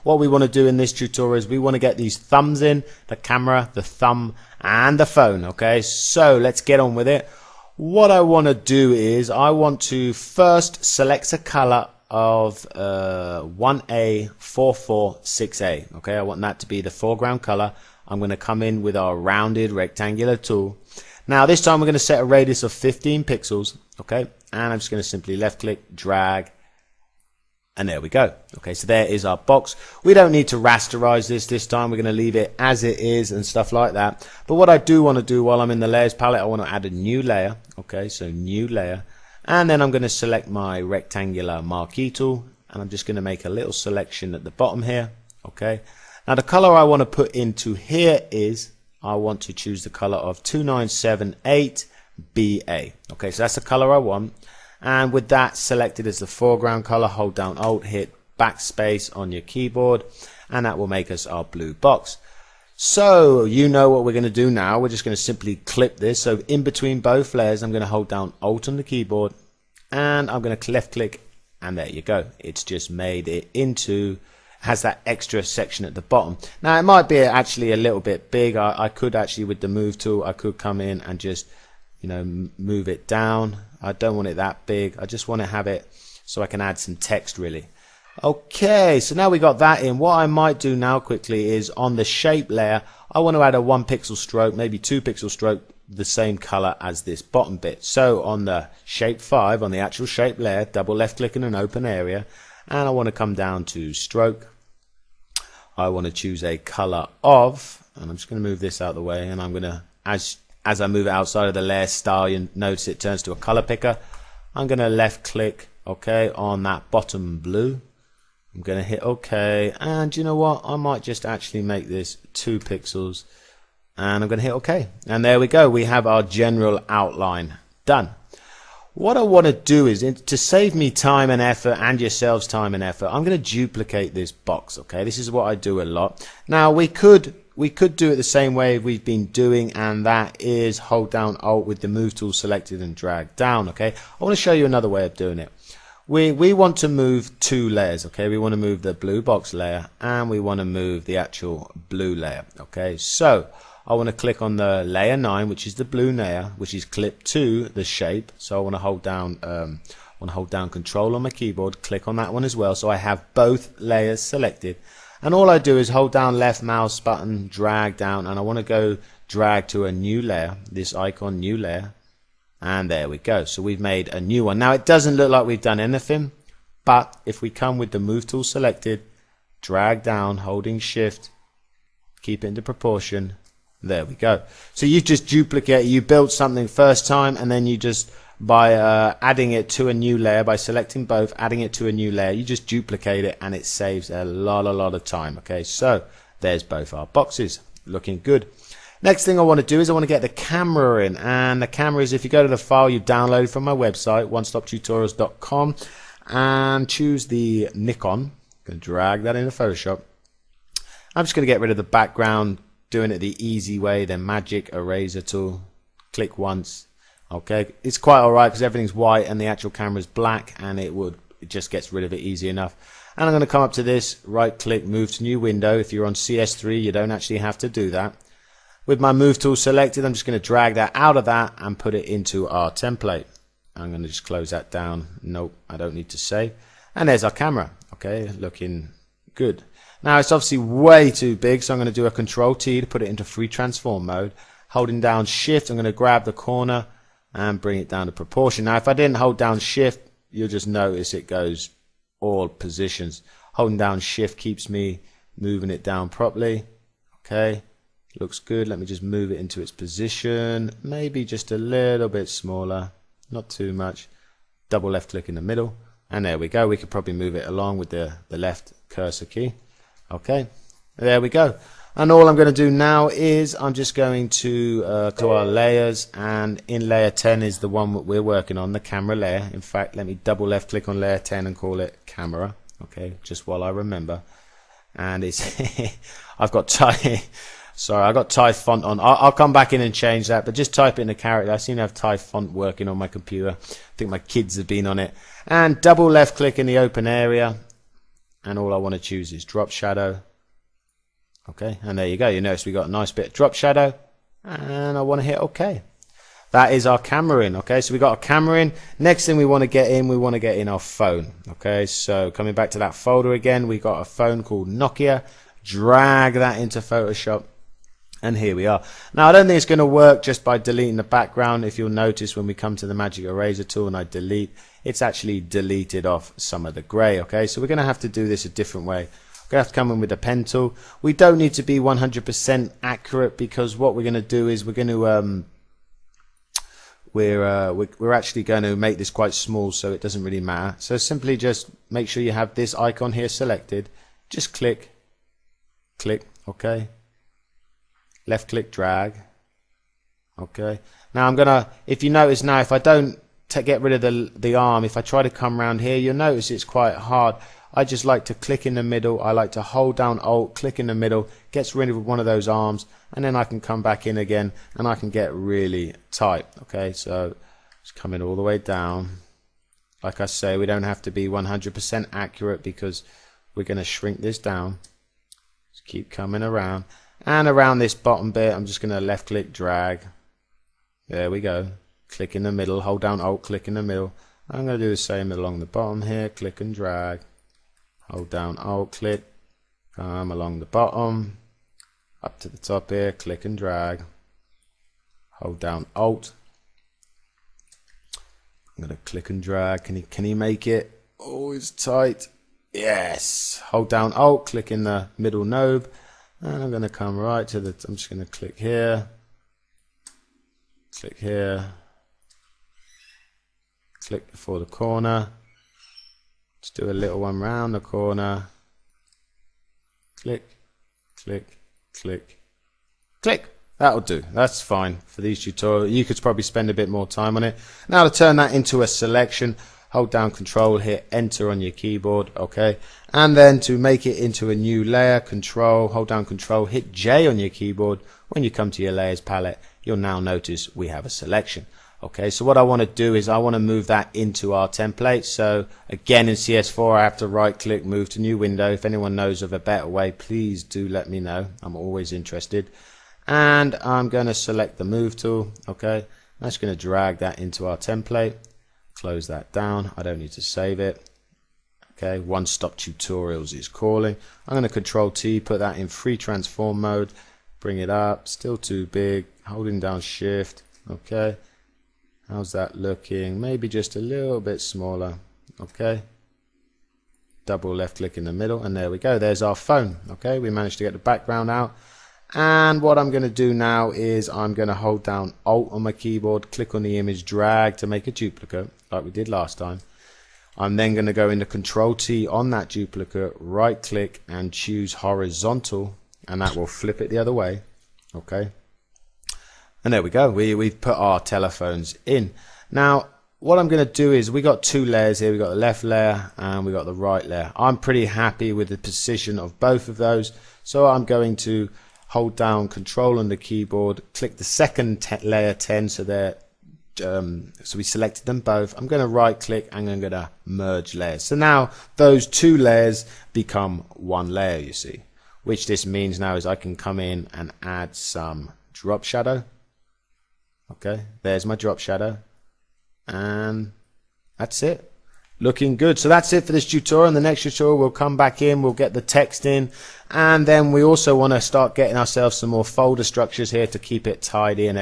What we want to do in this tutorial is we want to get these thumbs in, the camera, the thumb, and the phone. Okay, so let's get on with it. What I want to do is I want to first select a color of 1A446A. Okay, I want that to be the foreground color. I'm going to come in with our rounded rectangular tool. Now this time we're going to set a radius of 15 pixels. Okay, and I'm just going to simply left click, drag, and there we go. Okay, so there is our box. We don't need to rasterize this time. We're going to leave it as it is and stuff like that. But what I do want to do while I'm in the layers palette, I want to add a new layer. Okay, so new layer. And then I'm going to select my rectangular marquee tool. And I'm just going to make a little selection at the bottom here. Okay. Now the color I want to put into here is, I want to choose the color of 2978BA. Okay, so that's the color I want. And with that selected as the foreground color, hold down Alt, hit backspace on your keyboard, and that will make us our blue box. So you know what we're going to do now. We're just going to simply clip this. So in between both layers, I'm going to hold down Alt on the keyboard, and I'm going to left click, and there you go. It's just made it into, has that extra section at the bottom. Now it might be actually a little bit big. I could actually, with the move tool, I could come in and just, you know, move it down. I don't want it that big. I just want to have it so I can add some text really. Okay, so now we got that in. What I might do now quickly is on the shape layer, I want to add a 1 pixel stroke, maybe 2 pixel stroke, the same color as this bottom bit. So on the shape 5, on the actual shape layer, double left click in an open area, and I want to come down to stroke. I want to choose a color of, and I'm just going to move this out of the way, and I'm going to, as I move it outside of the layer style, you notice it turns to a color picker. I'm going to left click, okay, on that bottom blue. I'm going to hit OK, and you know what, I might just actually make this 2 pixels, and I'm going to hit OK, and there we go. We have our general outline done. What I want to do is, to save me time and effort, and yourselves time and effort, I'm going to duplicate this box. Okay, this is what I do a lot. Now we could do it the same way we've been doing, and that is hold down Alt with the move tool selected and drag down. Okay, I want to show you another way of doing it. We want to move 2 layers. Okay, we want to move the blue box layer, and we want to move the actual blue layer. Okay, so I want to click on the layer 9, which is the blue layer, which is clipped to the shape. So I want to hold down Control on my keyboard, click on that one as well, so I have both layers selected. And all I do is hold down left mouse button, drag down, and I want to go drag to a new layer, this icon, new layer, and there we go. So we've made a new one. Now it doesn't look like we've done anything, but if we come with the move tool selected, drag down, holding shift, keep it into proportion, there we go. So you just duplicate, you built something first time, and then you just, by adding it to a new layer, by selecting both, adding it to a new layer, you just duplicate it, and it saves a lot of time. Okay, so there's both our boxes, looking good. Next thing I want to do is I want to get the camera in, and the camera is, if you go to the file you've downloaded from my website, onestoptutorials.com, and choose the Nikon. I'm going to drag that into Photoshop. I'm just going to get rid of the background, doing it the easy way, the magic eraser tool. Click once. Okay, it's quite alright because everything's white and the actual camera's black, and it just gets rid of it easy enough. And I'm going to come up to this, right click, move to new window. If you're on CS3, you don't actually have to do that. With my move tool selected, I'm just going to drag that out of that and put it into our template. I'm going to just close that down. Nope, I don't need to save. And there's our camera. Okay, looking good. Now it's obviously way too big, so I'm going to do a Control T to put it into free transform mode. Holding down Shift, I'm going to grab the corner and bring it down to proportion. Now if I didn't hold down Shift, you'll just notice it goes all positions. Holding down Shift keeps me moving it down properly. Okay, looks good. Let me just move it into its position, maybe just a little bit smaller, not too much. Double left click in the middle, and there we go. We could probably move it along with the left cursor key. Okay, there we go. And all I'm going to do now is I'm just going to our layers, and in layer 10 is the one that we're working on, the camera layer. In fact, let me double left click on layer 10 and call it camera. Okay, just while I remember. And it's I've got sorry, I got Thai font on. I'll come back in and change that, but just type in the character. I seem to have Thai font working on my computer. I think my kids have been on it. And double left click in the open area. and all I want to choose is drop shadow. Okay, and there you go. You notice we got a nice bit of drop shadow, and I want to hit OK. That is our camera in. Okay, so we got our camera in. Next thing we want to get in our phone. Okay, so coming back to that folder again, we got a phone called Nokia. Drag that into Photoshop, and here we are. Now I don't think it's going to work just by deleting the background. If you'll notice, when we come to the magic eraser tool and I delete, it's actually deleted off some of the gray. Okay, so we're going to have to do this a different way. We're going to have to come in with a pen tool. We don't need to be 100% accurate, because what we're going to do is we're going to we're actually going to make this quite small, so it doesn't really matter. So simply just make sure you have this icon here selected. Just click, okay. Left click, drag. Okay. Now I'm gonna, if you notice now, if I don't get rid of the arm, if I try to come around here, you'll notice it's quite hard. I just like to click in the middle. I like to hold down Alt, click in the middle, gets rid of one of those arms, and then I can come back in again, and I can get really tight. Okay, so it's coming all the way down. Like I say, we don't have to be 100% accurate, because we're going to shrink this down. Just keep coming around, and around this bottom bit, I'm just going to left click, drag. There we go. Click in the middle, hold down Alt, click in the middle. I'm going to do the same along the bottom here, click and drag. Hold down Alt, click, come along the bottom, up to the top here, click and drag, hold down Alt. I'm going to click and drag. Can he make it? Oh, it's tight. Yes. Hold down Alt, click in the middle node, and I'm going to come right to the, I'm just going to click here, click before the corner. Let's do a little one round the corner. Click, click, click, click. That'll do. That's fine for these tutorials. You could probably spend a bit more time on it. Now to turn that into a selection, hold down Control, hit Enter on your keyboard, okay? And then to make it into a new layer, hold down Control, hit J on your keyboard. When you come to your layers palette, you'll now notice we have a selection. Okay, so what I want to do is I want to move that into our template. So again, in CS4, I have to right click, move to new window. If anyone knows of a better way, please do let me know. I'm always interested. And I'm going to select the move tool. Okay, I'm just going to drag that into our template. Close that down. I don't need to save it. Okay, One Stop Tutorials is calling. I'm going to Control T, put that in free transform mode. Bring it up. Still too big. Holding down Shift. Okay. How's that looking? Maybe just a little bit smaller. Okay. Double left click in the middle, and there we go. There's our phone. Okay, we managed to get the background out. And what I'm going to do now is I'm going to hold down Alt on my keyboard, click on the image, drag to make a duplicate like we did last time. I'm then going to go into Control T on that duplicate, right click and choose horizontal, and that will flip it the other way. Okay. And there we go. We've put our telephones in. Now, what I'm going to do is we got two layers here. We got the left layer and we got the right layer. I'm pretty happy with the position of both of those. So I'm going to hold down Control on the keyboard, click the second layer 10 so they're so we selected them both. I'm going to right click and I'm going to merge layers. So now those two layers become one layer, you see. Which this means now is I can come in and add some drop shadow. Okay, there's my drop shadow, and that's it. Looking good. So that's it for this tutorial. In the next tutorial, we'll come back in, we'll get the text in, and then we also want to start getting ourselves some more folder structures here to keep it tidy and